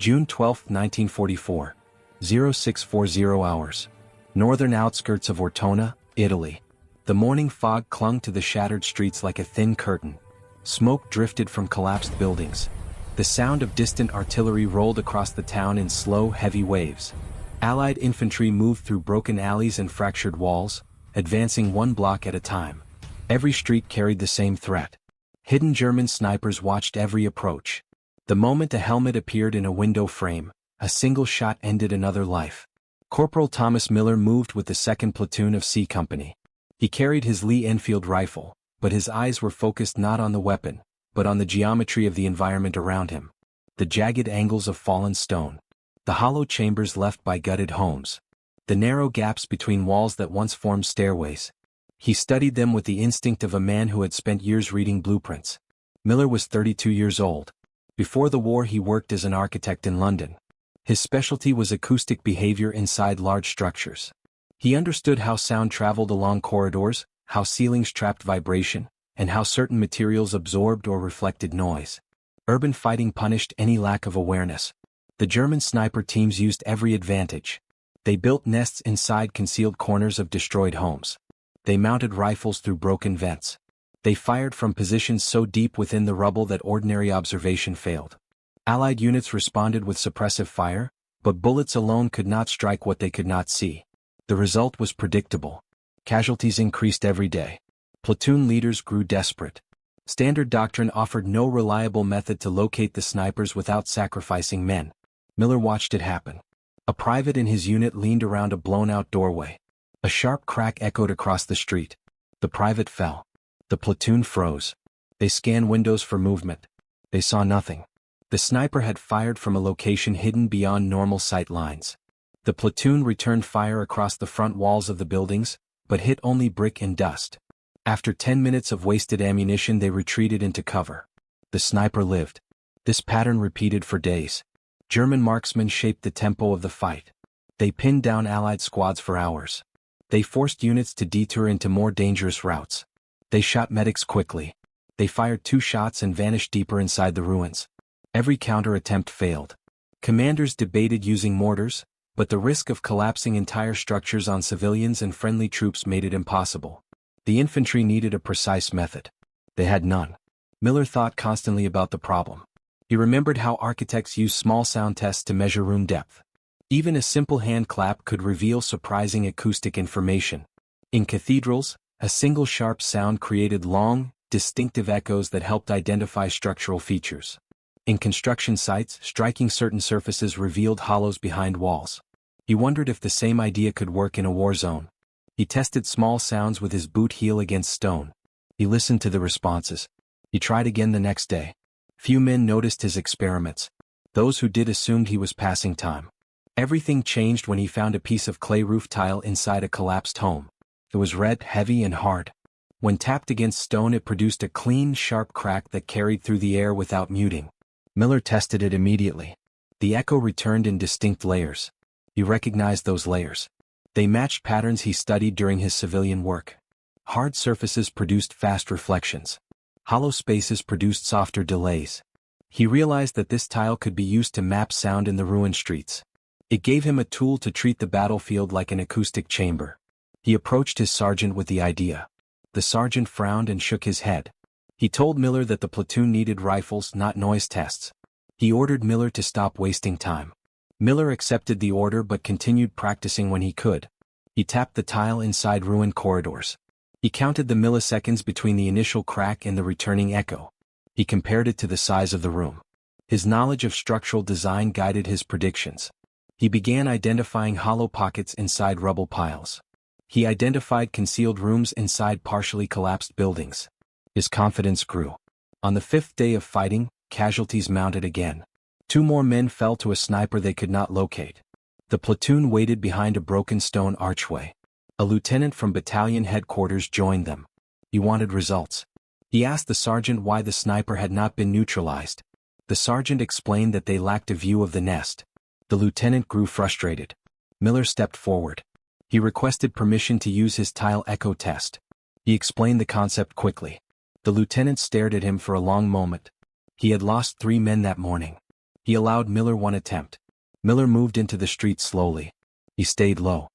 June 12, 1944. 0640 hours. Northern outskirts of Ortona, Italy. The morning fog clung to the shattered streets like a thin curtain. Smoke drifted from collapsed buildings. The sound of distant artillery rolled across the town in slow, heavy waves. Allied infantry moved through broken alleys and fractured walls, advancing one block at a time. Every street carried the same threat. Hidden German snipers watched every approach. The moment a helmet appeared in a window frame, a single shot ended another life. Corporal Thomas Miller moved with the 2nd Platoon of C Company. He carried his Lee Enfield rifle, but his eyes were focused not on the weapon, but on the geometry of the environment around him. The jagged angles of fallen stone. The hollow chambers left by gutted homes. The narrow gaps between walls that once formed stairways. He studied them with the instinct of a man who had spent years reading blueprints. Miller was 32 years old. Before the war he worked as an architect in London. His specialty was acoustic behavior inside large structures. He understood how sound traveled along corridors, how ceilings trapped vibration, and how certain materials absorbed or reflected noise. Urban fighting punished any lack of awareness. The German sniper teams used every advantage. They built nests inside concealed corners of destroyed homes. They mounted rifles through broken vents. They fired from positions so deep within the rubble that ordinary observation failed. Allied units responded with suppressive fire, but bullets alone could not strike what they could not see. The result was predictable. Casualties increased every day. Platoon leaders grew desperate. Standard doctrine offered no reliable method to locate the snipers without sacrificing men. Miller watched it happen. A private in his unit leaned around a blown-out doorway. A sharp crack echoed across the street. The private fell. The platoon froze. They scanned windows for movement. They saw nothing. The sniper had fired from a location hidden beyond normal sight lines. The platoon returned fire across the front walls of the buildings, but hit only brick and dust. After 10 minutes of wasted ammunition they retreated into cover. The sniper lived. This pattern repeated for days. German marksmen shaped the tempo of the fight. They pinned down Allied squads for hours. They forced units to detour into more dangerous routes. They shot medics quickly. They fired 2 shots and vanished deeper inside the ruins. Every counter-attempt failed. Commanders debated using mortars, but the risk of collapsing entire structures on civilians and friendly troops made it impossible. The infantry needed a precise method. They had none. Miller thought constantly about the problem. He remembered how architects used small sound tests to measure room depth. Even a simple hand clap could reveal surprising acoustic information. In cathedrals, a single sharp sound created long, distinctive echoes that helped identify structural features. In construction sites, striking certain surfaces revealed hollows behind walls. He wondered if the same idea could work in a war zone. He tested small sounds with his boot heel against stone. He listened to the responses. He tried again the next day. Few men noticed his experiments. Those who did assumed he was passing time. Everything changed when he found a piece of clay roof tile inside a collapsed home. It was red, heavy, and hard. When tapped against stone it produced a clean, sharp crack that carried through the air without muting. Miller tested it immediately. The echo returned in distinct layers. He recognized those layers. They matched patterns he studied during his civilian work. Hard surfaces produced fast reflections. Hollow spaces produced softer delays. He realized that this tile could be used to map sound in the ruined streets. It gave him a tool to treat the battlefield like an acoustic chamber. He approached his sergeant with the idea. The sergeant frowned and shook his head. He told Miller that the platoon needed rifles, not noise tests. He ordered Miller to stop wasting time. Miller accepted the order but continued practicing when he could. He tapped the tile inside ruined corridors. He counted the milliseconds between the initial crack and the returning echo. He compared it to the size of the room. His knowledge of structural design guided his predictions. He began identifying hollow pockets inside rubble piles. He identified concealed rooms inside partially collapsed buildings. His confidence grew. On the 5th day of fighting, casualties mounted again. 2 more men fell to a sniper they could not locate. The platoon waited behind a broken stone archway. A lieutenant from battalion headquarters joined them. He wanted results. He asked the sergeant why the sniper had not been neutralized. The sergeant explained that they lacked a view of the nest. The lieutenant grew frustrated. Miller stepped forward. He requested permission to use his tile echo test. He explained the concept quickly. The lieutenant stared at him for a long moment. He had lost 3 men that morning. He allowed Miller one attempt. Miller moved into the street slowly. He stayed low.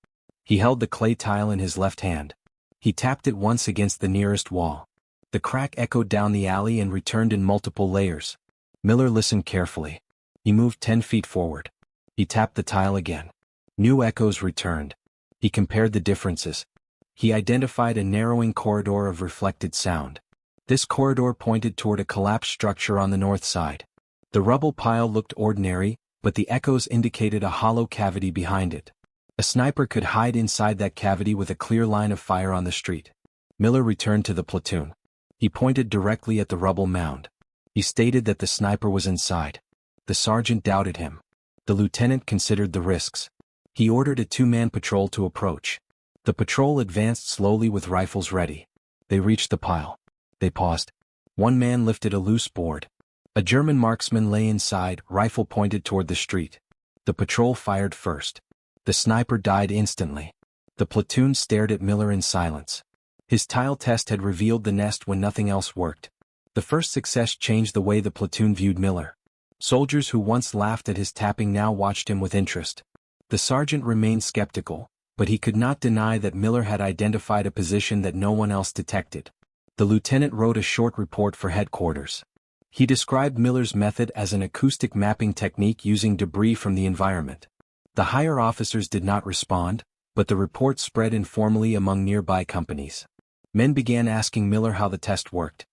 He held the clay tile in his left hand. He tapped it once against the nearest wall. The crack echoed down the alley and returned in multiple layers. Miller listened carefully. He moved 10 feet forward. He tapped the tile again. New echoes returned. He compared the differences. He identified a narrowing corridor of reflected sound. This corridor pointed toward a collapsed structure on the north side. The rubble pile looked ordinary, but the echoes indicated a hollow cavity behind it. A sniper could hide inside that cavity with a clear line of fire on the street. Miller returned to the platoon. He pointed directly at the rubble mound. He stated that the sniper was inside. The sergeant doubted him. The lieutenant considered the risks. He ordered a 2-man patrol to approach. The patrol advanced slowly with rifles ready. They reached the pile. They paused. One man lifted a loose board. A German marksman lay inside, rifle pointed toward the street. The patrol fired first. The sniper died instantly. The platoon stared at Miller in silence. His tile test had revealed the nest when nothing else worked. The first success changed the way the platoon viewed Miller. Soldiers who once laughed at his tapping now watched him with interest. The sergeant remained skeptical, but he could not deny that Miller had identified a position that no one else detected. The lieutenant wrote a short report for headquarters. He described Miller's method as an acoustic mapping technique using debris from the environment. The higher officers did not respond, but the report spread informally among nearby companies. Men began asking Miller how the test worked.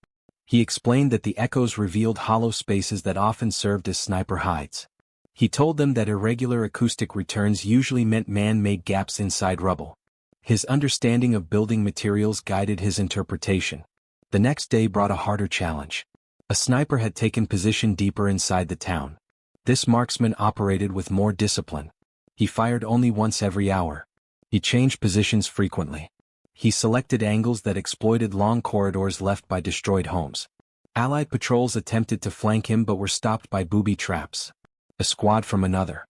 He explained that the echoes revealed hollow spaces that often served as sniper hides. He told them that irregular acoustic returns usually meant man-made gaps inside rubble. His understanding of building materials guided his interpretation. The next day brought a harder challenge. A sniper had taken position deeper inside the town. This marksman operated with more discipline. He fired only once every hour. He changed positions frequently. He selected angles that exploited long corridors left by destroyed homes. Allied patrols attempted to flank him but were stopped by booby traps. A squad from another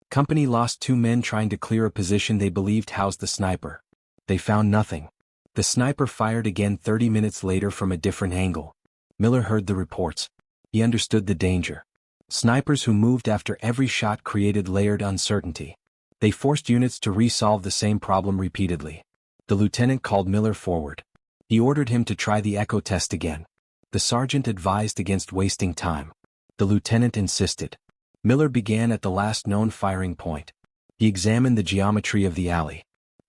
company lost 2 men trying to clear a position they believed housed the sniper. They found nothing. The sniper fired again 30 minutes later from a different angle. Miller heard the reports. He understood the danger. Snipers who moved after every shot created layered uncertainty. They forced units to resolve the same problem repeatedly. The lieutenant called Miller forward. He ordered him to try the echo test again. The sergeant advised against wasting time. The lieutenant insisted. Miller began at the last known firing point. He examined the geometry of the alley.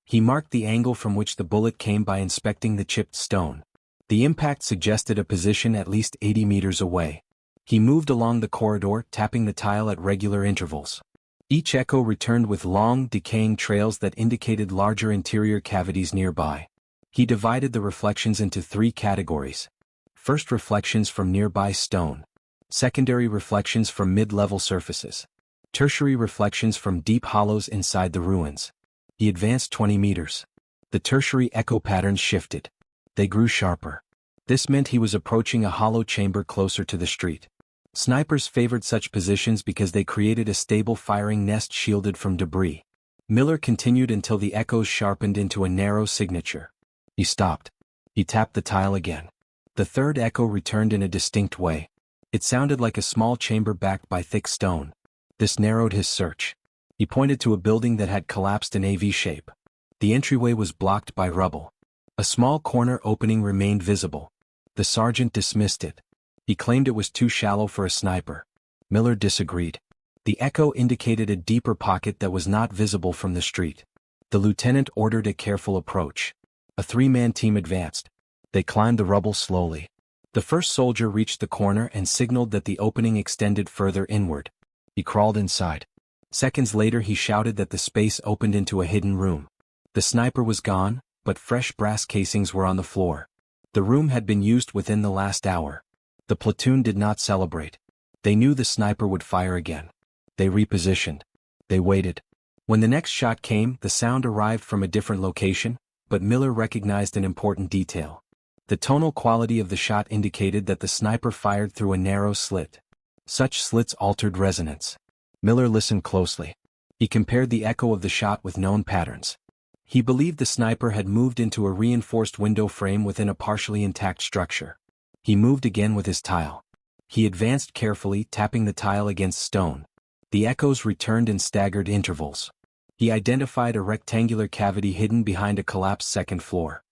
He marked the angle from which the bullet came by inspecting the chipped stone. The impact suggested a position at least 80 meters away. He moved along the corridor, tapping the tile at regular intervals. Each echo returned with long, decaying trails that indicated larger interior cavities nearby. He divided the reflections into 3 categories. First, reflections from nearby stone. Secondary, reflections from mid-level surfaces. Tertiary, reflections from deep hollows inside the ruins. He advanced 20 meters. The tertiary echo patterns shifted. They grew sharper. This meant he was approaching a hollow chamber closer to the street. Snipers favored such positions because they created a stable firing nest shielded from debris. Miller continued until the echoes sharpened into a narrow signature. He stopped. He tapped the tile again. The third echo returned in a distinct way. It sounded like a small chamber backed by thick stone. This narrowed his search. He pointed to a building that had collapsed in a V shape. The entryway was blocked by rubble. A small corner opening remained visible. The sergeant dismissed it. He claimed it was too shallow for a sniper. Miller disagreed. The echo indicated a deeper pocket that was not visible from the street. The lieutenant ordered a careful approach. A 3-man team advanced. They climbed the rubble slowly. The first soldier reached the corner and signaled that the opening extended further inward. He crawled inside. Seconds later he shouted that the space opened into a hidden room. The sniper was gone, but fresh brass casings were on the floor. The room had been used within the last hour. The platoon did not celebrate. They knew the sniper would fire again. They repositioned. They waited. When the next shot came, the sound arrived from a different location, but Miller recognized an important detail. The tonal quality of the shot indicated that the sniper fired through a narrow slit. Such slits altered resonance. Miller listened closely. He compared the echo of the shot with known patterns. He believed the sniper had moved into a reinforced window frame within a partially intact structure. He moved again with his tile. He advanced carefully, tapping the tile against stone. The echoes returned in staggered intervals. He identified a rectangular cavity hidden behind a collapsed second floor.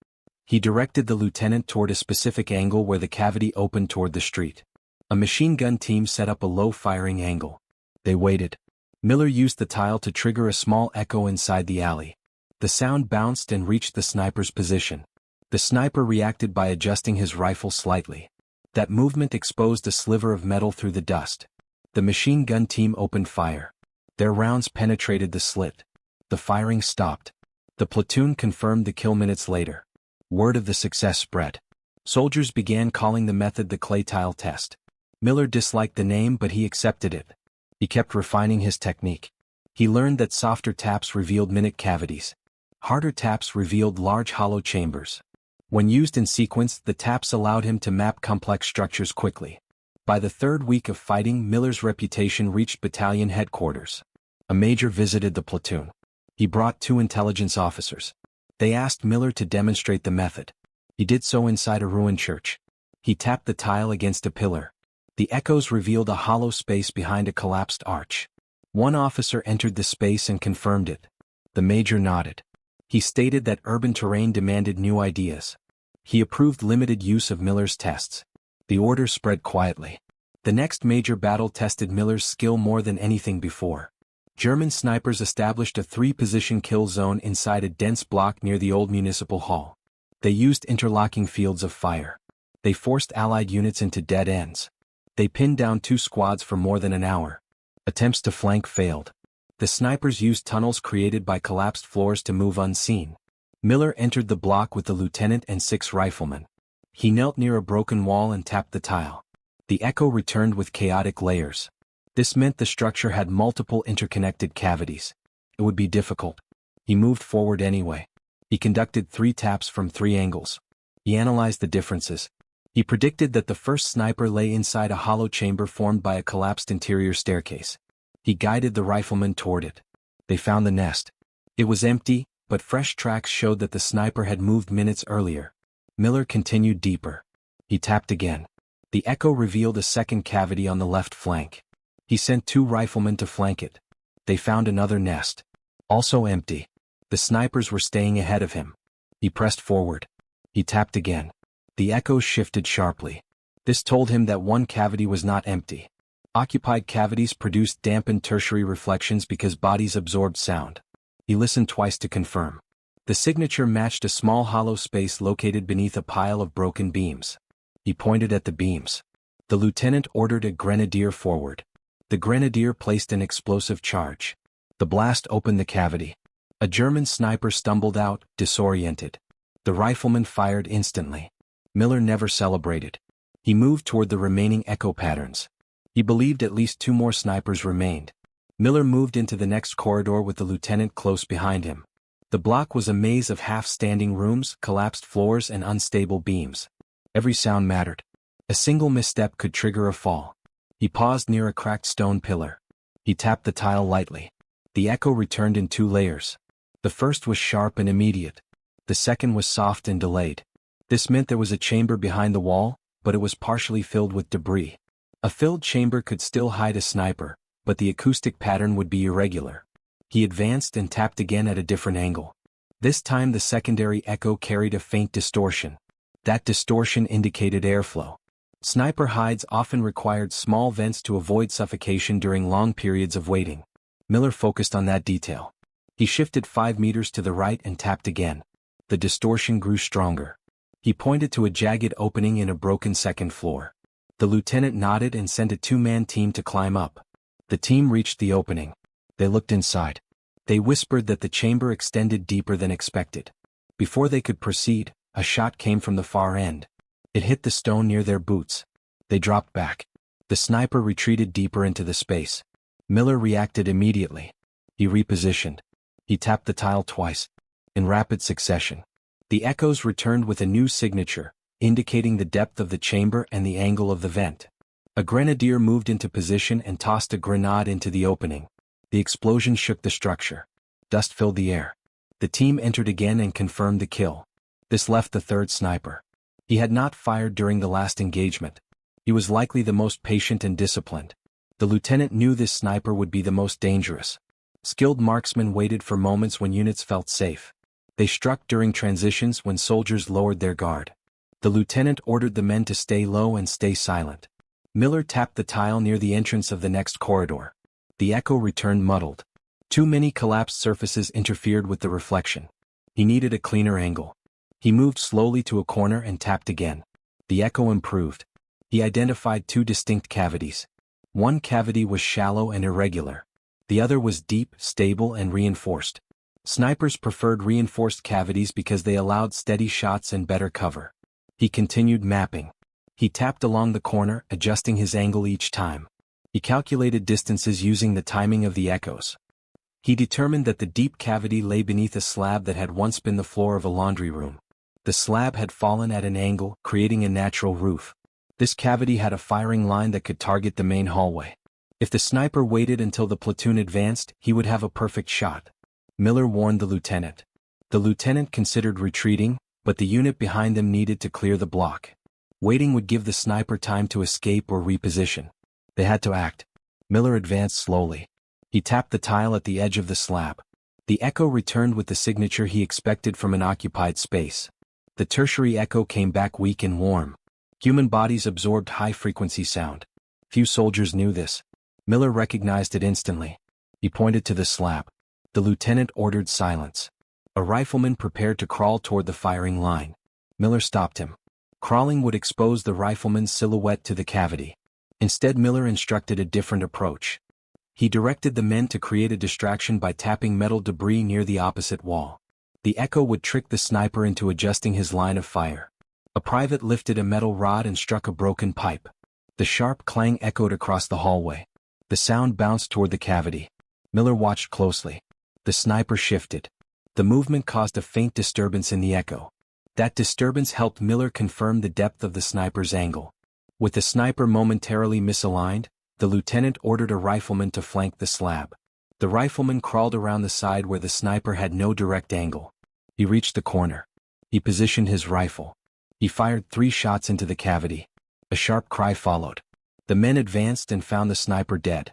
He directed the lieutenant toward a specific angle where the cavity opened toward the street. A machine gun team set up a low firing angle. They waited. Miller used the tile to trigger a small echo inside the alley. The sound bounced and reached the sniper's position. The sniper reacted by adjusting his rifle slightly. That movement exposed a sliver of metal through the dust. The machine gun team opened fire. Their rounds penetrated the slit. The firing stopped. The platoon confirmed the kill minutes later. Word of the success spread. Soldiers began calling the method the clay tile test. Miller disliked the name, but he accepted it. He kept refining his technique. He learned that softer taps revealed minute cavities. Harder taps revealed large hollow chambers. When used in sequence, the taps allowed him to map complex structures quickly. By the third week of fighting, Miller's reputation reached battalion headquarters. A major visited the platoon. He brought 2 intelligence officers. They asked Miller to demonstrate the method. He did so inside a ruined church. He tapped the tile against a pillar. The echoes revealed a hollow space behind a collapsed arch. One officer entered the space and confirmed it. The major nodded. He stated that urban terrain demanded new ideas. He approved limited use of Miller's tests. The order spread quietly. The next major battle tested Miller's skill more than anything before. German snipers established a 3-position kill zone inside a dense block near the old municipal hall. They used interlocking fields of fire. They forced Allied units into dead ends. They pinned down 2 squads for more than an hour. Attempts to flank failed. The snipers used tunnels created by collapsed floors to move unseen. Miller entered the block with the lieutenant and 6 riflemen. He knelt near a broken wall and tapped the tile. The echo returned with chaotic layers. This meant the structure had multiple interconnected cavities. It would be difficult. He moved forward anyway. He conducted 3 taps from 3 angles. He analyzed the differences. He predicted that the first sniper lay inside a hollow chamber formed by a collapsed interior staircase. He guided the riflemen toward it. They found the nest. It was empty, but fresh tracks showed that the sniper had moved minutes earlier. Miller continued deeper. He tapped again. The echo revealed a second cavity on the left flank. He sent 2 riflemen to flank it. They found another nest. Also empty. The snipers were staying ahead of him. He pressed forward. He tapped again. The echoes shifted sharply. This told him that one cavity was not empty. Occupied cavities produced dampened tertiary reflections because bodies absorbed sound. He listened twice to confirm. The signature matched a small hollow space located beneath a pile of broken beams. He pointed at the beams. The lieutenant ordered a grenadier forward. The grenadier placed an explosive charge. The blast opened the cavity. A German sniper stumbled out, disoriented. The rifleman fired instantly. Miller never celebrated. He moved toward the remaining echo patterns. He believed at least 2 more snipers remained. Miller moved into the next corridor with the lieutenant close behind him. The block was a maze of half-standing rooms, collapsed floors, and unstable beams. Every sound mattered. A single misstep could trigger a fall. He paused near a cracked stone pillar. He tapped the tile lightly. The echo returned in 2 layers. The first was sharp and immediate. The second was soft and delayed. This meant there was a chamber behind the wall, but it was partially filled with debris. A filled chamber could still hide a sniper, but the acoustic pattern would be irregular. He advanced and tapped again at a different angle. This time the secondary echo carried a faint distortion. That distortion indicated airflow. Sniper hides often required small vents to avoid suffocation during long periods of waiting. Miller focused on that detail. He shifted 5 meters to the right and tapped again. The distortion grew stronger. He pointed to a jagged opening in a broken second floor. The lieutenant nodded and sent a 2-man team to climb up. The team reached the opening. They looked inside. They whispered that the chamber extended deeper than expected. Before they could proceed, a shot came from the far end. It hit the stone near their boots. They dropped back. The sniper retreated deeper into the space. Miller reacted immediately. He repositioned. He tapped the tile twice. In rapid succession. The echoes returned with a new signature, indicating the depth of the chamber and the angle of the vent. A grenadier moved into position and tossed a grenade into the opening. The explosion shook the structure. Dust filled the air. The team entered again and confirmed the kill. This left the 3rd sniper. He had not fired during the last engagement. He was likely the most patient and disciplined. The lieutenant knew this sniper would be the most dangerous. Skilled marksmen waited for moments when units felt safe. They struck during transitions when soldiers lowered their guard. The lieutenant ordered the men to stay low and stay silent. Miller tapped the tile near the entrance of the next corridor. The echo returned muddled. Too many collapsed surfaces interfered with the reflection. He needed a cleaner angle. He moved slowly to a corner and tapped again. The echo improved. He identified two distinct cavities. One cavity was shallow and irregular. The other was deep, stable, and reinforced. Snipers preferred reinforced cavities because they allowed steady shots and better cover. He continued mapping. He tapped along the corner, adjusting his angle each time. He calculated distances using the timing of the echoes. He determined that the deep cavity lay beneath a slab that had once been the floor of a laundry room. The slab had fallen at an angle, creating a natural roof. This cavity had a firing line that could target the main hallway. If the sniper waited until the platoon advanced, he would have a perfect shot. Miller warned the lieutenant. The lieutenant considered retreating, but the unit behind them needed to clear the block. Waiting would give the sniper time to escape or reposition. They had to act. Miller advanced slowly. He tapped the tile at the edge of the slab. The echo returned with the signature he expected from an occupied space. The tertiary echo came back weak and warm. Human bodies absorbed high-frequency sound. Few soldiers knew this. Miller recognized it instantly. He pointed to the slab. The lieutenant ordered silence. A rifleman prepared to crawl toward the firing line. Miller stopped him. Crawling would expose the rifleman's silhouette to the cavity. Instead, Miller instructed a different approach. He directed the men to create a distraction by tapping metal debris near the opposite wall. The echo would trick the sniper into adjusting his line of fire. A private lifted a metal rod and struck a broken pipe. The sharp clang echoed across the hallway. The sound bounced toward the cavity. Miller watched closely. The sniper shifted. The movement caused a faint disturbance in the echo. That disturbance helped Miller confirm the depth of the sniper's angle. With the sniper momentarily misaligned, the lieutenant ordered a rifleman to flank the slab. The rifleman crawled around the side where the sniper had no direct angle. He reached the corner. He positioned his rifle. He fired 3 shots into the cavity. A sharp cry followed. The men advanced and found the sniper dead.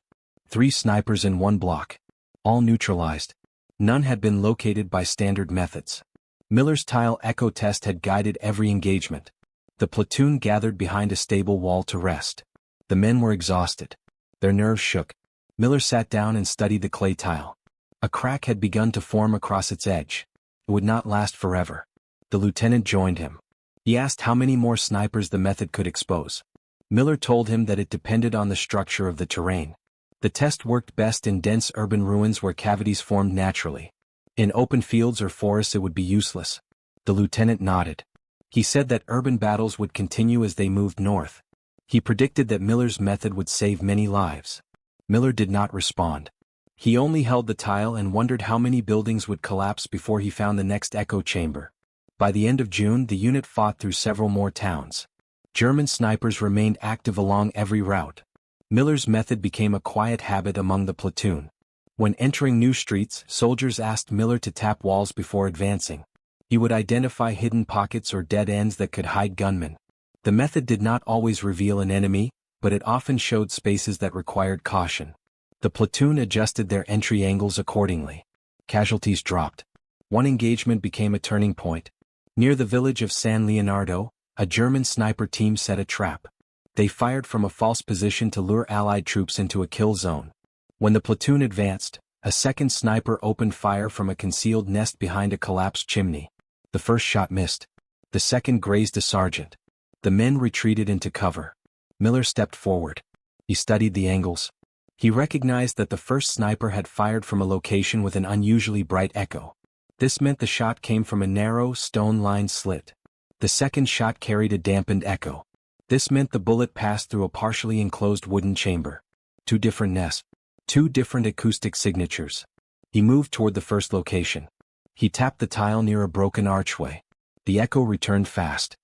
3 snipers in one block. All neutralized. None had been located by standard methods. Miller's tile echo test had guided every engagement. The platoon gathered behind a stable wall to rest. The men were exhausted. Their nerves shook. Miller sat down and studied the clay tile. A crack had begun to form across its edge. It would not last forever. The lieutenant joined him. He asked how many more snipers the method could expose. Miller told him that it depended on the structure of the terrain. The test worked best in dense urban ruins where cavities formed naturally. In open fields or forests it would be useless. The lieutenant nodded. He said that urban battles would continue as they moved north. He predicted that Miller's method would save many lives. Miller did not respond. He only held the tile and wondered how many buildings would collapse before he found the next echo chamber. By the end of June, the unit fought through several more towns. German snipers remained active along every route. Miller's method became a quiet habit among the platoon. When entering new streets, soldiers asked Miller to tap walls before advancing. He would identify hidden pockets or dead ends that could hide gunmen. The method did not always reveal an enemy, but it often showed spaces that required caution. The platoon adjusted their entry angles accordingly. Casualties dropped. One engagement became a turning point. Near the village of San Leonardo, a German sniper team set a trap. They fired from a false position to lure Allied troops into a kill zone. When the platoon advanced, a second sniper opened fire from a concealed nest behind a collapsed chimney. The first shot missed. The second grazed a sergeant. The men retreated into cover. Miller stepped forward. He studied the angles. He recognized that the first sniper had fired from a location with an unusually bright echo. This meant the shot came from a narrow, stone-lined slit. The second shot carried a dampened echo. This meant the bullet passed through a partially enclosed wooden chamber. 2 different nests. 2 different acoustic signatures. He moved toward the first location. He tapped the tile near a broken archway. The echo returned fast.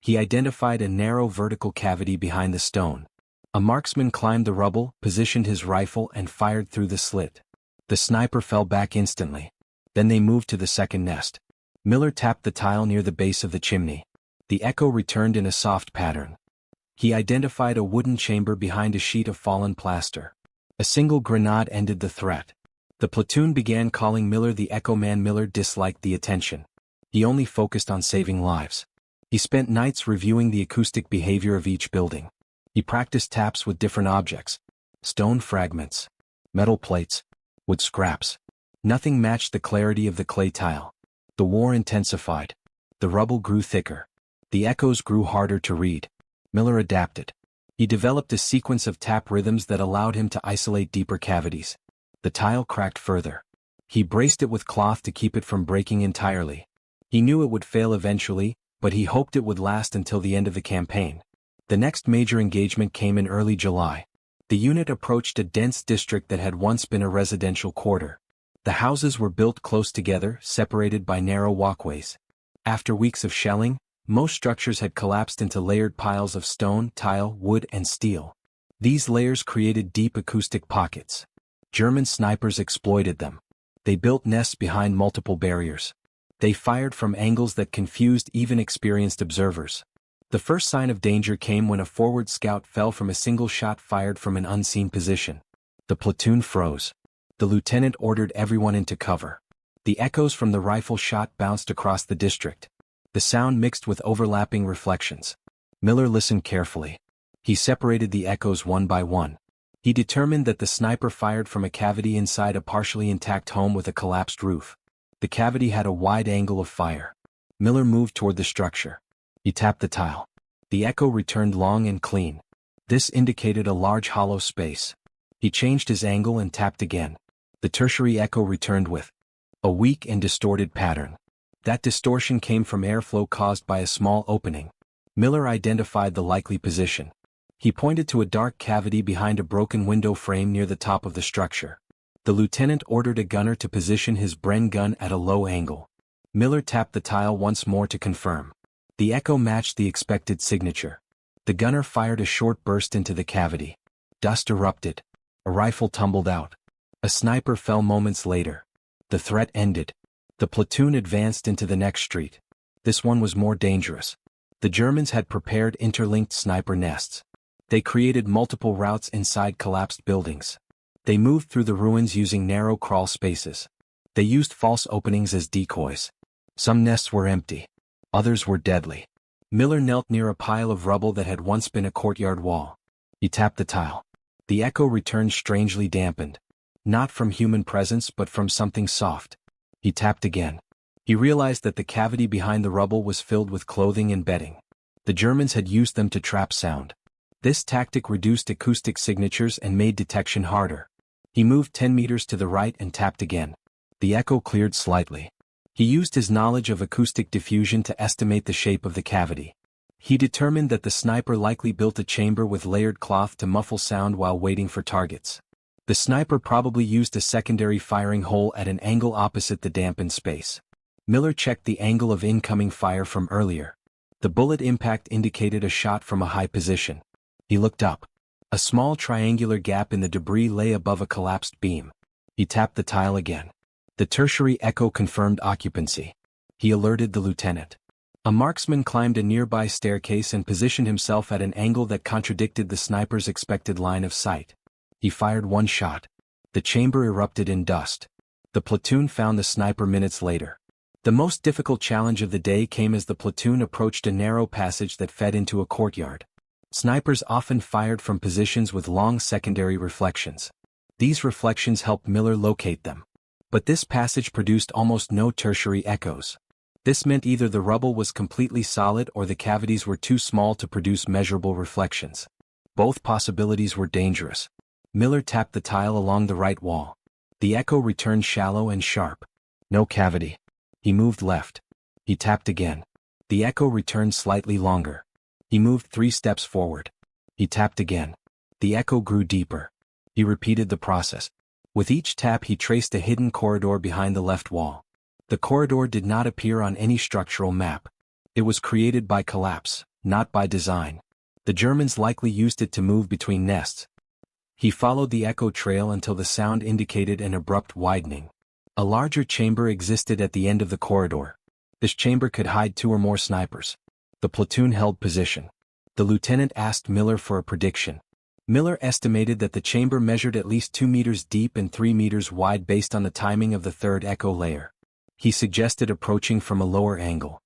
He identified a narrow vertical cavity behind the stone. A marksman climbed the rubble, positioned his rifle, and fired through the slit. The sniper fell back instantly. Then they moved to the second nest. Miller tapped the tile near the base of the chimney. The echo returned in a soft pattern. He identified a wooden chamber behind a sheet of fallen plaster. A single grenade ended the threat. The platoon began calling Miller the Echo Man. Miller disliked the attention. He only focused on saving lives. He spent nights reviewing the acoustic behavior of each building. He practiced taps with different objects: stone fragments, metal plates, wood scraps. Nothing matched the clarity of the clay tile. The war intensified. The rubble grew thicker. The echoes grew harder to read. Miller adapted. He developed a sequence of tap rhythms that allowed him to isolate deeper cavities. The tile cracked further. He braced it with cloth to keep it from breaking entirely. He knew it would fail eventually, but he hoped it would last until the end of the campaign. The next major engagement came in early July. The unit approached a dense district that had once been a residential quarter. The houses were built close together, separated by narrow walkways. After weeks of shelling, most structures had collapsed into layered piles of stone, tile, wood, and steel. These layers created deep acoustic pockets. German snipers exploited them. They built nests behind multiple barriers. They fired from angles that confused even experienced observers. The first sign of danger came when a forward scout fell from a single shot fired from an unseen position. The platoon froze. The lieutenant ordered everyone into cover. The echoes from the rifle shot bounced across the district. The sound mixed with overlapping reflections. Miller listened carefully. He separated the echoes one by one. He determined that the sniper fired from a cavity inside a partially intact home with a collapsed roof. The cavity had a wide angle of fire. Miller moved toward the structure. He tapped the tile. The echo returned long and clean. This indicated a large hollow space. He changed his angle and tapped again. The tertiary echo returned with a weak and distorted pattern. That distortion came from airflow caused by a small opening. Miller identified the likely position. He pointed to a dark cavity behind a broken window frame near the top of the structure. The lieutenant ordered a gunner to position his Bren gun at a low angle. Miller tapped the tile once more to confirm. The echo matched the expected signature. The gunner fired a short burst into the cavity. Dust erupted. A rifle tumbled out. A sniper fell moments later. The threat ended. The platoon advanced into the next street. This one was more dangerous. The Germans had prepared interlinked sniper nests. They created multiple routes inside collapsed buildings. They moved through the ruins using narrow crawl spaces. They used false openings as decoys. Some nests were empty. Others were deadly. Miller knelt near a pile of rubble that had once been a courtyard wall. He tapped the tile. The echo returned strangely dampened. Not from human presence but from something soft. He tapped again. He realized that the cavity behind the rubble was filled with clothing and bedding. The Germans had used them to trap sound. This tactic reduced acoustic signatures and made detection harder. He moved 10 meters to the right and tapped again. The echo cleared slightly. He used his knowledge of acoustic diffusion to estimate the shape of the cavity. He determined that the sniper likely built a chamber with layered cloth to muffle sound while waiting for targets. The sniper probably used a secondary firing hole at an angle opposite the dampened space. Miller checked the angle of incoming fire from earlier. The bullet impact indicated a shot from a high position. He looked up. A small triangular gap in the debris lay above a collapsed beam. He tapped the tile again. The tertiary echo confirmed occupancy. He alerted the lieutenant. A marksman climbed a nearby staircase and positioned himself at an angle that contradicted the sniper's expected line of sight. He fired one shot. The chamber erupted in dust. The platoon found the sniper minutes later. The most difficult challenge of the day came as the platoon approached a narrow passage that fed into a courtyard. Snipers often fired from positions with long secondary reflections. These reflections helped Miller locate them. But this passage produced almost no tertiary echoes. This meant either the rubble was completely solid or the cavities were too small to produce measurable reflections. Both possibilities were dangerous. Miller tapped the tile along the right wall. The echo returned shallow and sharp. No cavity. He moved left. He tapped again. The echo returned slightly longer. He moved 3 steps forward. He tapped again. The echo grew deeper. He repeated the process. With each tap he traced a hidden corridor behind the left wall. The corridor did not appear on any structural map. It was created by collapse, not by design. The Germans likely used it to move between nests. He followed the echo trail until the sound indicated an abrupt widening. A larger chamber existed at the end of the corridor. This chamber could hide 2 or more snipers. The platoon held position. The lieutenant asked Miller for a prediction. Miller estimated that the chamber measured at least 2 meters deep and 3 meters wide based on the timing of the third echo layer. He suggested approaching from a lower angle.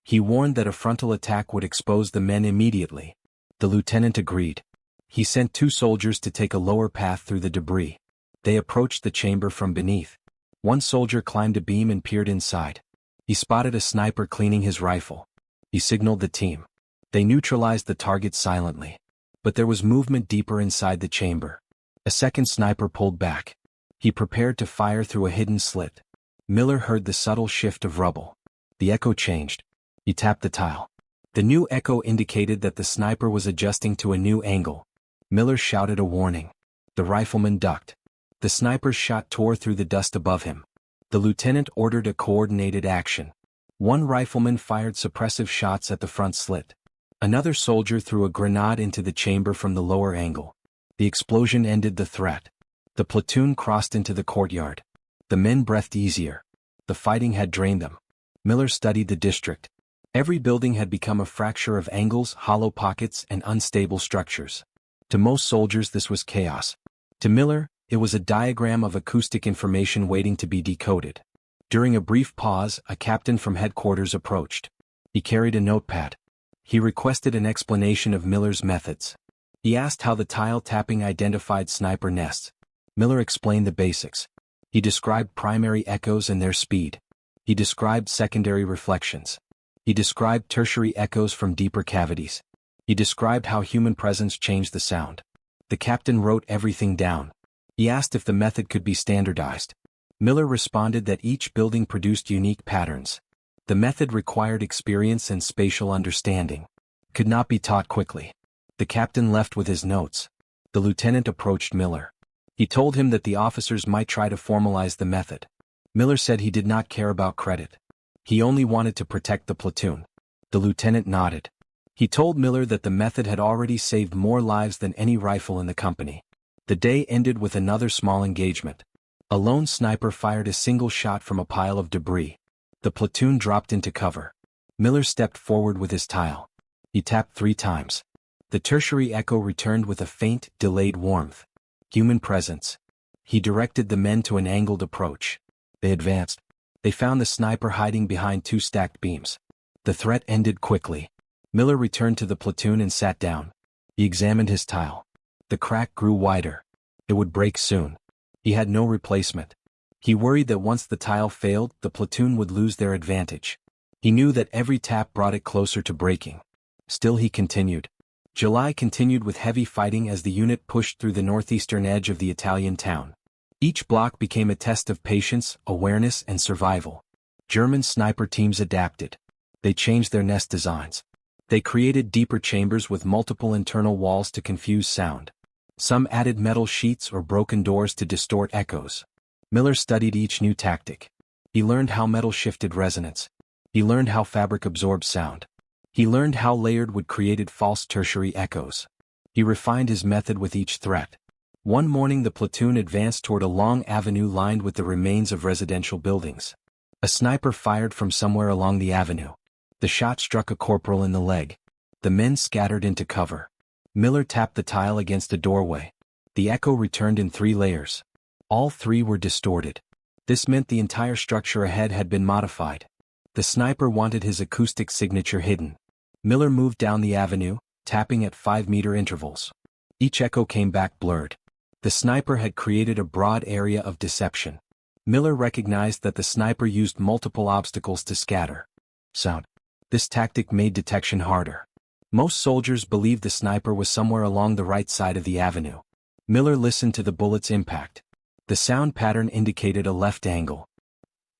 He warned that a frontal attack would expose the men immediately. The lieutenant agreed. He sent 2 soldiers to take a lower path through the debris. They approached the chamber from beneath. One soldier climbed a beam and peered inside. He spotted a sniper cleaning his rifle. He signaled the team. They neutralized the target silently. But there was movement deeper inside the chamber. A second sniper pulled back. He prepared to fire through a hidden slit. Miller heard the subtle shift of rubble. The echo changed. He tapped the tile. The new echo indicated that the sniper was adjusting to a new angle. Miller shouted a warning. The rifleman ducked. The sniper's shot tore through the dust above him. The lieutenant ordered a coordinated action. One rifleman fired suppressive shots at the front slit. Another soldier threw a grenade into the chamber from the lower angle. The explosion ended the threat. The platoon crossed into the courtyard. The men breathed easier. The fighting had drained them. Miller studied the district. Every building had become a fracture of angles, hollow pockets, and unstable structures. To most soldiers this was chaos. To Miller, it was a diagram of acoustic information waiting to be decoded. During a brief pause, a captain from headquarters approached. He carried a notepad. He requested an explanation of Miller's methods. He asked how the tile tapping identified sniper nests. Miller explained the basics. He described primary echoes and their speed. He described secondary reflections. He described tertiary echoes from deeper cavities. He described how human presence changed the sound. The captain wrote everything down. He asked if the method could be standardized. Miller responded that each building produced unique patterns. The method required experience and spatial understanding. Could not be taught quickly. The captain left with his notes. The lieutenant approached Miller. He told him that the officers might try to formalize the method. Miller said he did not care about credit. He only wanted to protect the platoon. The lieutenant nodded. He told Miller that the method had already saved more lives than any rifle in the company. The day ended with another small engagement. A lone sniper fired a single shot from a pile of debris. The platoon dropped into cover. Miller stepped forward with his tile. He tapped 3 times. The tertiary echo returned with a faint, delayed warmth. Human presence. He directed the men to an angled approach. They advanced. They found the sniper hiding behind 2 stacked beams. The threat ended quickly. Miller returned to the platoon and sat down. He examined his tile. The crack grew wider. It would break soon. He had no replacement. He worried that once the tile failed, the platoon would lose their advantage. He knew that every tap brought it closer to breaking. Still he continued. July continued with heavy fighting as the unit pushed through the northeastern edge of the Italian town. Each block became a test of patience, awareness, and survival. German sniper teams adapted. They changed their nest designs. They created deeper chambers with multiple internal walls to confuse sound. Some added metal sheets or broken doors to distort echoes. Miller studied each new tactic. He learned how metal shifted resonance. He learned how fabric absorbed sound. He learned how layered wood created false tertiary echoes. He refined his method with each threat. One morning the platoon advanced toward a long avenue lined with the remains of residential buildings. A sniper fired from somewhere along the avenue. The shot struck a corporal in the leg. The men scattered into cover. Miller tapped the tile against a doorway. The echo returned in 3 layers. All 3 were distorted. This meant the entire structure ahead had been modified. The sniper wanted his acoustic signature hidden. Miller moved down the avenue, tapping at 5-meter intervals. Each echo came back blurred. The sniper had created a broad area of deception. Miller recognized that the sniper used multiple obstacles to scatter sound. This tactic made detection harder. Most soldiers believed the sniper was somewhere along the right side of the avenue. Miller listened to the bullet's impact. The sound pattern indicated a left angle.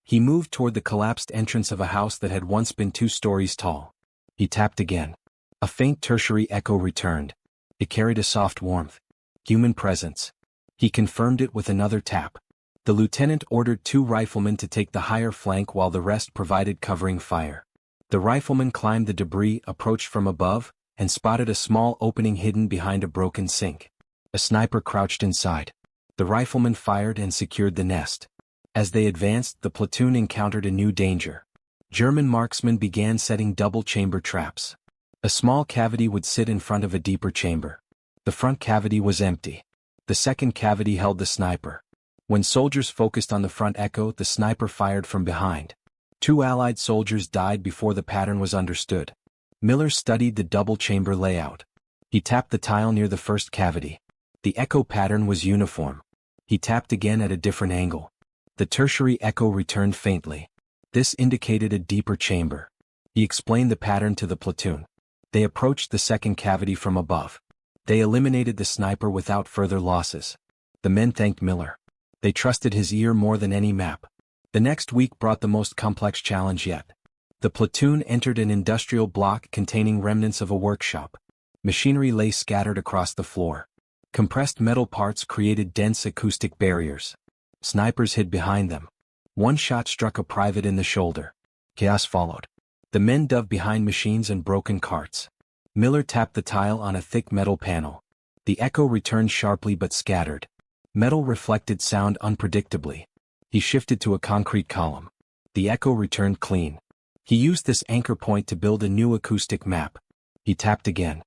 He moved toward the collapsed entrance of a house that had once been 2 stories tall. He tapped again. A faint tertiary echo returned. It carried a soft warmth. Human presence. He confirmed it with another tap. The lieutenant ordered 2 riflemen to take the higher flank while the rest provided covering fire. The rifleman climbed the debris, approached from above, and spotted a small opening hidden behind a broken sink. A sniper crouched inside. The rifleman fired and secured the nest. As they advanced, the platoon encountered a new danger. German marksmen began setting double-chamber traps. A small cavity would sit in front of a deeper chamber. The front cavity was empty. The second cavity held the sniper. When soldiers focused on the front echo, the sniper fired from behind. 2 Allied soldiers died before the pattern was understood. Miller studied the double-chamber layout. He tapped the tile near the first cavity. The echo pattern was uniform. He tapped again at a different angle. The tertiary echo returned faintly. This indicated a deeper chamber. He explained the pattern to the platoon. They approached the second cavity from above. They eliminated the sniper without further losses. The men thanked Miller. They trusted his ear more than any map. The next week brought the most complex challenge yet. The platoon entered an industrial block containing remnants of a workshop. Machinery lay scattered across the floor. Compressed metal parts created dense acoustic barriers. Snipers hid behind them. One shot struck a private in the shoulder. Chaos followed. The men dove behind machines and broken carts. Miller tapped the tile on a thick metal panel. The echo returned sharply but scattered. Metal reflected sound unpredictably. He shifted to a concrete column. The echo returned clean. He used this anchor point to build a new acoustic map. He tapped again.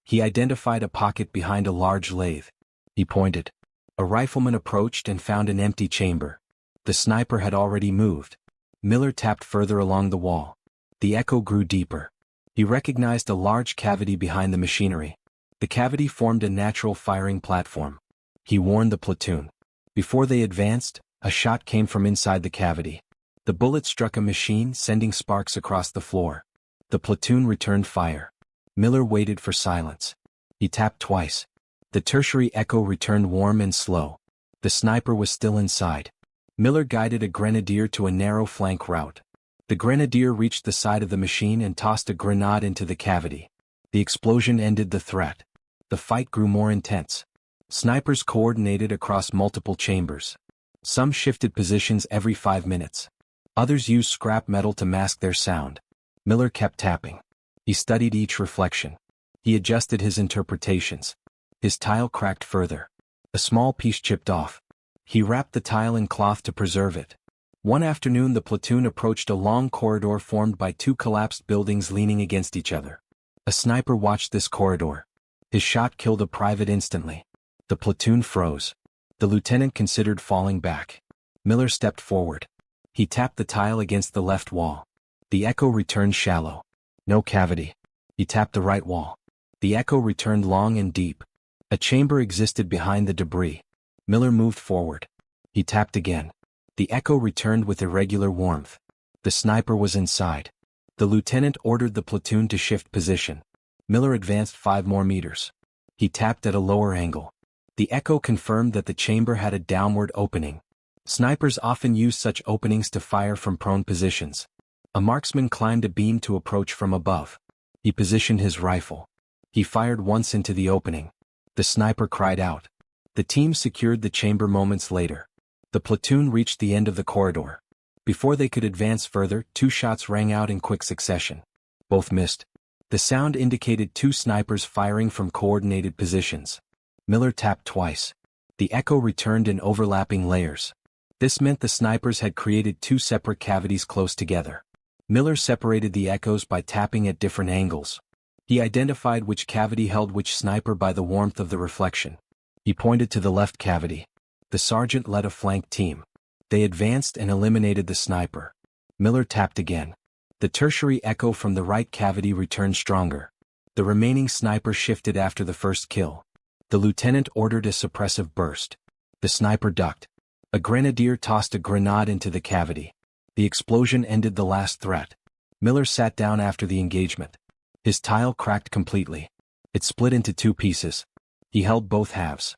He identified a pocket behind a large lathe. He pointed. A rifleman approached and found an empty chamber. The sniper had already moved. Miller tapped further along the wall. The echo grew deeper. He recognized a large cavity behind the machinery. The cavity formed a natural firing platform. He warned the platoon. Before they advanced, a shot came from inside the cavity. The bullet struck a machine, sending sparks across the floor. The platoon returned fire. Miller waited for silence. He tapped twice. The tertiary echo returned warm and slow. The sniper was still inside. Miller guided a grenadier to a narrow flank route. The grenadier reached the side of the machine and tossed a grenade into the cavity. The explosion ended the threat. The fight grew more intense. Snipers coordinated across multiple chambers. Some shifted positions every 5 minutes. Others used scrap metal to mask their sound. Miller kept tapping. He studied each reflection. He adjusted his interpretations. His tile cracked further. A small piece chipped off. He wrapped the tile in cloth to preserve it. One afternoon the platoon approached a long corridor formed by 2 collapsed buildings leaning against each other. A sniper watched this corridor. His shot killed a private instantly. The platoon froze. The lieutenant considered falling back. Miller stepped forward. He tapped the tile against the left wall. The echo returned shallow. No cavity. He tapped the right wall. The echo returned long and deep. A chamber existed behind the debris. Miller moved forward. He tapped again. The echo returned with irregular warmth. The sniper was inside. The lieutenant ordered the platoon to shift position. Miller advanced 5 more meters. He tapped at a lower angle. The echo confirmed that the chamber had a downward opening. Snipers often use such openings to fire from prone positions. A marksman climbed a beam to approach from above. He positioned his rifle. He fired once into the opening. The sniper cried out. The team secured the chamber moments later. The platoon reached the end of the corridor. Before they could advance further, 2 shots rang out in quick succession. Both missed. The sound indicated 2 snipers firing from coordinated positions. Miller tapped twice. The echo returned in overlapping layers. This meant the snipers had created 2 separate cavities close together. Miller separated the echoes by tapping at different angles. He identified which cavity held which sniper by the warmth of the reflection. He pointed to the left cavity. The sergeant led a flank team. They advanced and eliminated the sniper. Miller tapped again. The tertiary echo from the right cavity returned stronger. The remaining sniper shifted after the first kill. The lieutenant ordered a suppressive burst. The sniper ducked. A grenadier tossed a grenade into the cavity. The explosion ended the last threat. Miller sat down after the engagement. His tile cracked completely. It split into 2 pieces. He held both halves.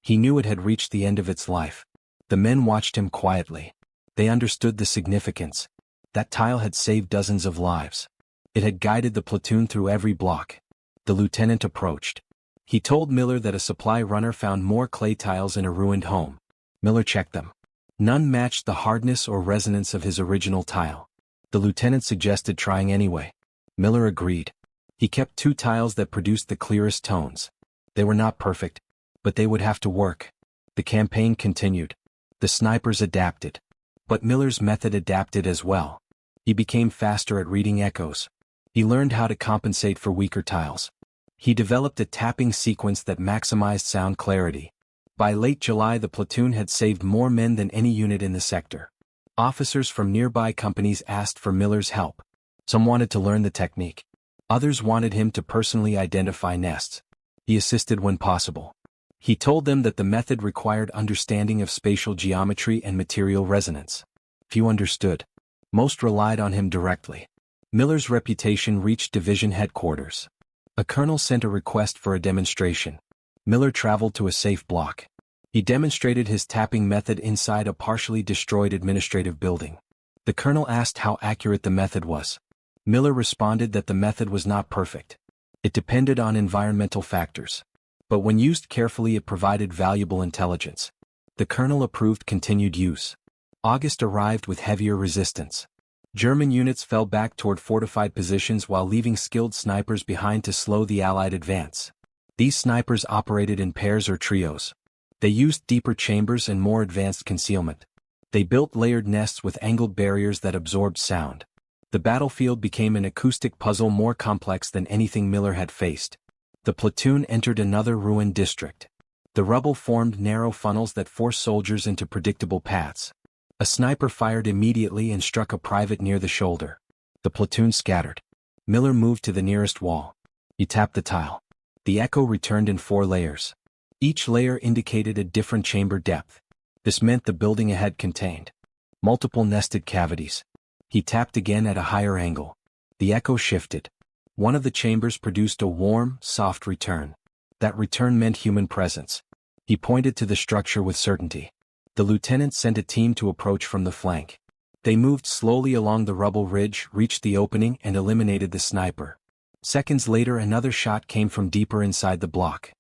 He knew it had reached the end of its life. The men watched him quietly. They understood the significance. That tile had saved dozens of lives. It had guided the platoon through every block. The lieutenant approached. He told Miller that a supply runner found more clay tiles in a ruined home. Miller checked them. None matched the hardness or resonance of his original tile. The lieutenant suggested trying anyway. Miller agreed. He kept 2 tiles that produced the clearest tones. They were not perfect, but they would have to work. The campaign continued. The snipers adapted. But Miller's method adapted as well. He became faster at reading echoes. He learned how to compensate for weaker tiles. He developed a tapping sequence that maximized sound clarity. By late July, the platoon had saved more men than any unit in the sector. Officers from nearby companies asked for Miller's help. Some wanted to learn the technique. Others wanted him to personally identify nests. He assisted when possible. He told them that the method required understanding of spatial geometry and material resonance. Few understood. Most relied on him directly. Miller's reputation reached division headquarters. A colonel sent a request for a demonstration. Miller traveled to a safe block. He demonstrated his tapping method inside a partially destroyed administrative building. The colonel asked how accurate the method was. Miller responded that the method was not perfect. It depended on environmental factors. But when used carefully, it provided valuable intelligence. The colonel approved continued use. August arrived with heavier resistance. German units fell back toward fortified positions while leaving skilled snipers behind to slow the Allied advance. These snipers operated in pairs or trios. They used deeper chambers and more advanced concealment. They built layered nests with angled barriers that absorbed sound. The battlefield became an acoustic puzzle more complex than anything Miller had faced. The platoon entered another ruined district. The rubble formed narrow funnels that forced soldiers into predictable paths. A sniper fired immediately and struck a private near the shoulder. The platoon scattered. Miller moved to the nearest wall. He tapped the tile. The echo returned in 4 layers. Each layer indicated a different chamber depth. This meant the building ahead contained multiple nested cavities. He tapped again at a higher angle. The echo shifted. One of the chambers produced a warm, soft return. That return meant human presence. He pointed to the structure with certainty. The lieutenant sent a team to approach from the flank. They moved slowly along the rubble ridge, reached the opening, and eliminated the sniper. Seconds later, another shot came from deeper inside the block.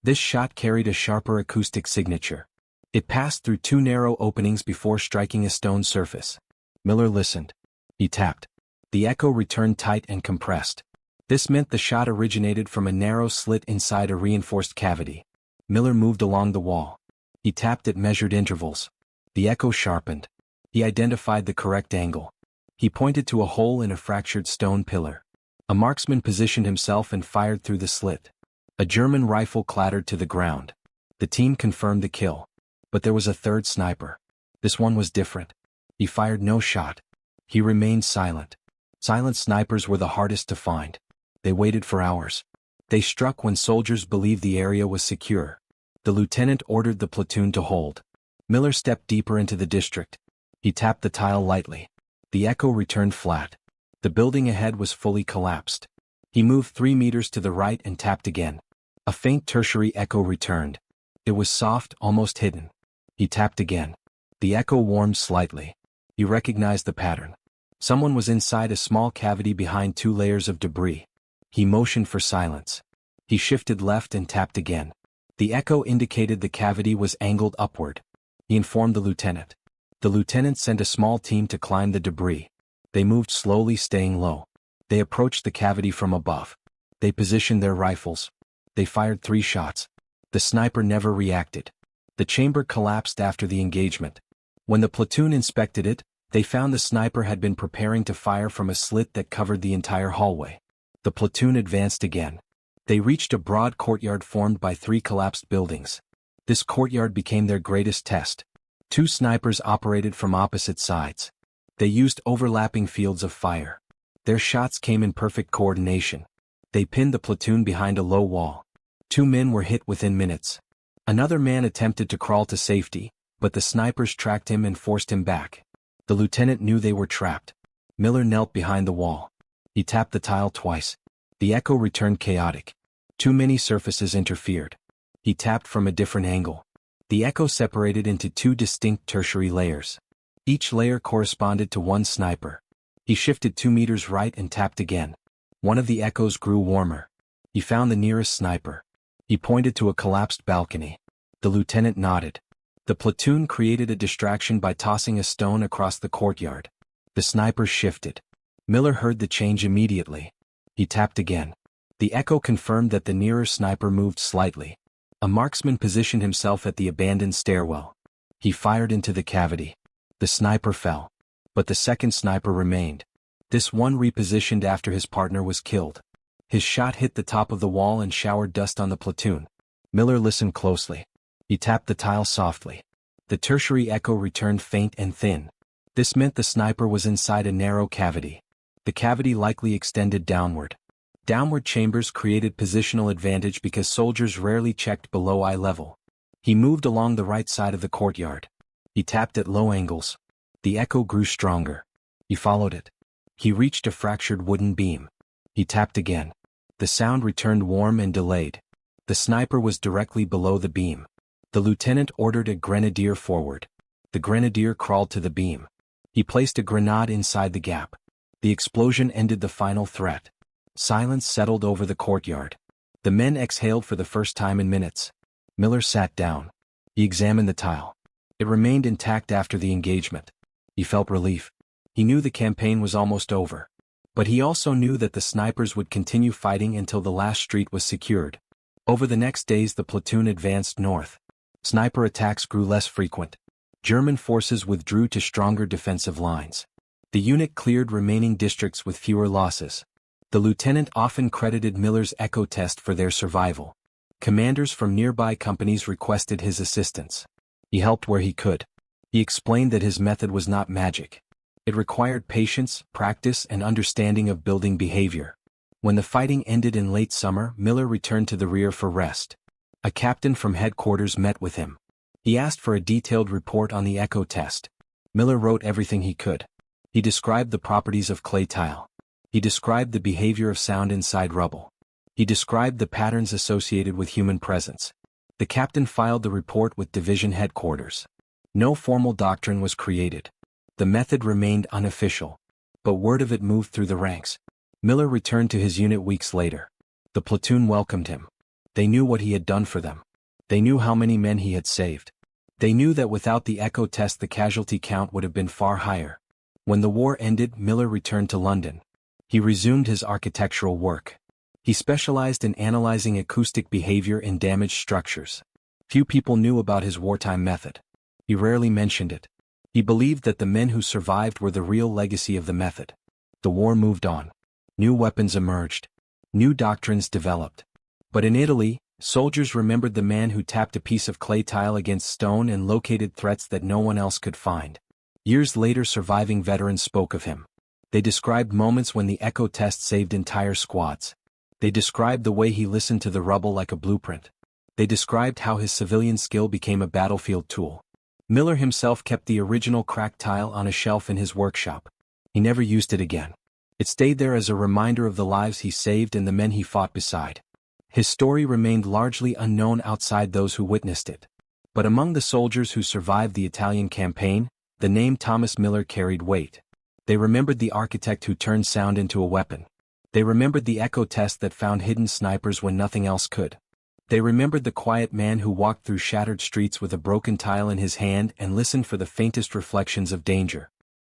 This shot carried a sharper acoustic signature. It passed through 2 narrow openings before striking a stone surface. Miller listened. He tapped. The echo returned tight and compressed. This meant the shot originated from a narrow slit inside a reinforced cavity. Miller moved along the wall. He tapped at measured intervals. The echo sharpened. He identified the correct angle. He pointed to a hole in a fractured stone pillar. A marksman positioned himself and fired through the slit. A German rifle clattered to the ground. The team confirmed the kill. But there was a third sniper. This one was different. He fired no shot. He remained silent. Silent snipers were the hardest to find. They waited for hours. They struck when soldiers believed the area was secure. The lieutenant ordered the platoon to hold. Miller stepped deeper into the district. He tapped the tile lightly. The echo returned flat. The building ahead was fully collapsed. He moved 3 meters to the right and tapped again. A faint tertiary echo returned. It was soft, almost hidden. He tapped again. The echo warmed slightly. He recognized the pattern. Someone was inside a small cavity behind 2 layers of debris. He motioned for silence. He shifted left and tapped again. The echo indicated the cavity was angled upward. He informed the lieutenant. The lieutenant sent a small team to climb the debris. They moved slowly, staying low. They approached the cavity from above. They positioned their rifles. They fired 3 shots. The sniper never reacted. The chamber collapsed after the engagement. When the platoon inspected it, they found the sniper had been preparing to fire from a slit that covered the entire hallway. The platoon advanced again. They reached a broad courtyard formed by 3 collapsed buildings. This courtyard became their greatest test. 2 snipers operated from opposite sides. They used overlapping fields of fire. Their shots came in perfect coordination. They pinned the platoon behind a low wall. 2 men were hit within minutes. Another man attempted to crawl to safety, but the snipers tracked him and forced him back. The lieutenant knew they were trapped. Miller knelt behind the wall. He tapped the tile twice. The echo returned chaotic. Too many surfaces interfered. He tapped from a different angle. The echo separated into 2 distinct tertiary layers. Each layer corresponded to 1 sniper. He shifted 2 meters right and tapped again. One of the echoes grew warmer. He found the nearest sniper. He pointed to a collapsed balcony. The lieutenant nodded. The platoon created a distraction by tossing a stone across the courtyard. The sniper shifted. Miller heard the change immediately. He tapped again. The echo confirmed that the nearer sniper moved slightly. A marksman positioned himself at the abandoned stairwell. He fired into the cavity. The sniper fell. But the second sniper remained. This one repositioned after his partner was killed. His shot hit the top of the wall and showered dust on the platoon. Miller listened closely. He tapped the tile softly. The tertiary echo returned faint and thin. This meant the sniper was inside a narrow cavity. The cavity likely extended downward. Downward chambers created positional advantage because soldiers rarely checked below eye level. He moved along the right side of the courtyard. He tapped at low angles. The echo grew stronger. He followed it. He reached a fractured wooden beam. He tapped again. The sound returned warm and delayed. The sniper was directly below the beam. The lieutenant ordered a grenadier forward. The grenadier crawled to the beam. He placed a grenade inside the gap. The explosion ended the final threat. Silence settled over the courtyard. The men exhaled for the first time in minutes. Miller sat down. He examined the tile. It remained intact after the engagement. He felt relief. He knew the campaign was almost over. But he also knew that the snipers would continue fighting until the last street was secured. Over the next days the platoon advanced north. Sniper attacks grew less frequent. German forces withdrew to stronger defensive lines. The unit cleared remaining districts with fewer losses. The lieutenant often credited Miller's echo test for their survival. Commanders from nearby companies requested his assistance. He helped where he could. He explained that his method was not magic. It required patience, practice, and understanding of building behavior. When the fighting ended in late summer, Miller returned to the rear for rest. A captain from headquarters met with him. He asked for a detailed report on the echo test. Miller wrote everything he could. He described the properties of clay tile. He described the behavior of sound inside rubble. He described the patterns associated with human presence. The captain filed the report with division headquarters. No formal doctrine was created. The method remained unofficial. But word of it moved through the ranks. Miller returned to his unit weeks later. The platoon welcomed him. They knew what he had done for them. They knew how many men he had saved. They knew that without the echo test the casualty count would have been far higher. When the war ended, Miller returned to London. He resumed his architectural work. He specialized in analyzing acoustic behavior in damaged structures. Few people knew about his wartime method. He rarely mentioned it. He believed that the men who survived were the real legacy of the method. The war moved on. New weapons emerged. New doctrines developed. But in Italy, soldiers remembered the man who tapped a piece of clay tile against stone and located threats that no one else could find. Years later, surviving veterans spoke of him. They described moments when the echo test saved entire squads. They described the way he listened to the rubble like a blueprint. They described how his civilian skill became a battlefield tool. Miller himself kept the original cracked tile on a shelf in his workshop. He never used it again. It stayed there as a reminder of the lives he saved and the men he fought beside. His story remained largely unknown outside those who witnessed it. But among the soldiers who survived the Italian campaign, the name Thomas Miller carried weight. They remembered the architect who turned sound into a weapon. They remembered the echo test that found hidden snipers when nothing else could. They remembered the quiet man who walked through shattered streets with a broken tile in his hand and listened for the faintest reflections of danger.